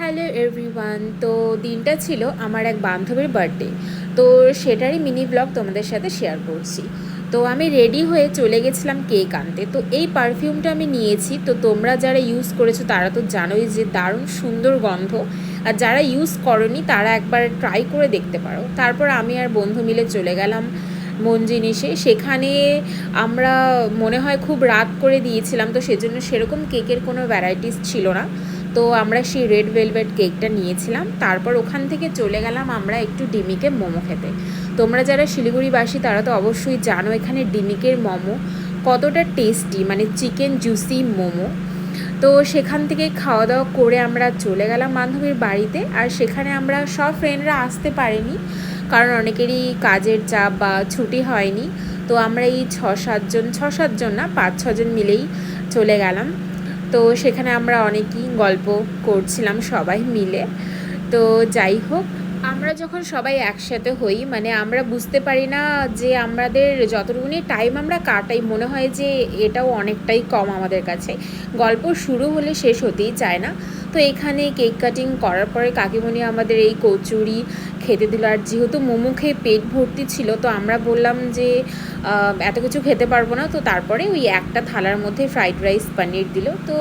Hello everyone. তো দিনটা ছিল আমার এক বান্ধবীর বার্থডে। তো সেটারই মিনি ব্লগ তোমাদের সাথে শেয়ার করছি। তো আমি রেডি হয়ে চলে গেছিলাম কেক আনতে। তো এই পারফিউমটা আমি নিয়েছি। তো তোমরা যারা ইউজ করেছো তারা তো জানোই যে দারুণ সুন্দর গন্ধ। আর যারা ইউজ করনি তারা একবার ট্রাই করে দেখতে পারো। তারপর আমি আর বন্ধু মিলে চলে গেলাম মন জিনিসে। সেখানে আমরা মনে হয় খুব রাত করে দিয়েছিলাম, তো সেজন্য সেরকম কেকের কোনো ভ্যারাইটিস ছিল না। তো আমরা সেই রেড ভেলভেট কেকটা নিয়েছিলাম। তারপর ওখান থেকে চলে গেলাম আমরা একটু ডিমিকে মোমো খেতে। তোমরা যারা শিলিগুড়িবাসী তারা তো অবশ্যই জানো এখানে ডিমিকের মোমো কতটা টেস্টি, মানে চিকেন জুসি মোমো। তো সেখান থেকে খাওয়া দাওয়া করে আমরা চলে গেলাম বান্ধবীর বাড়িতে। আর সেখানে আমরা সব ফ্রেন্ডরা আসতে পারিনি, কারণ অনেকেরই কাজের চাপ বা ছুটি হয়নি। তো আমরা এই ছ সাতজন না 5-6 জন মিলেই চলে গেলাম। তো সেখানে আমরা অনেকই গল্প করছিলাম সবাই মিলে। তো যাই হোক, আমরা যখন সবাই একসাথে হই মানে আমরা বুঝতে পারি না যে আমাদের যতটুকুনি টাইম আমরা কাটাই মনে হয় যে এটাও অনেকটাই কম আমাদের কাছে। গল্প শুরু হলে শেষ হতেই চায় না। তো এখানে কেক কাটিং করার পরে কাকিমণি আমাদের এই কচুরি খেতে দিল। আর যেহেতু মোমো খেয়ে পেট ভর্তি ছিল, তো আমরা বললাম যে এত কিছু খেতে পারবো না। তো তারপরে ওই একটা থালার মধ্যে ফ্রাইড রাইস পানির দিল। তো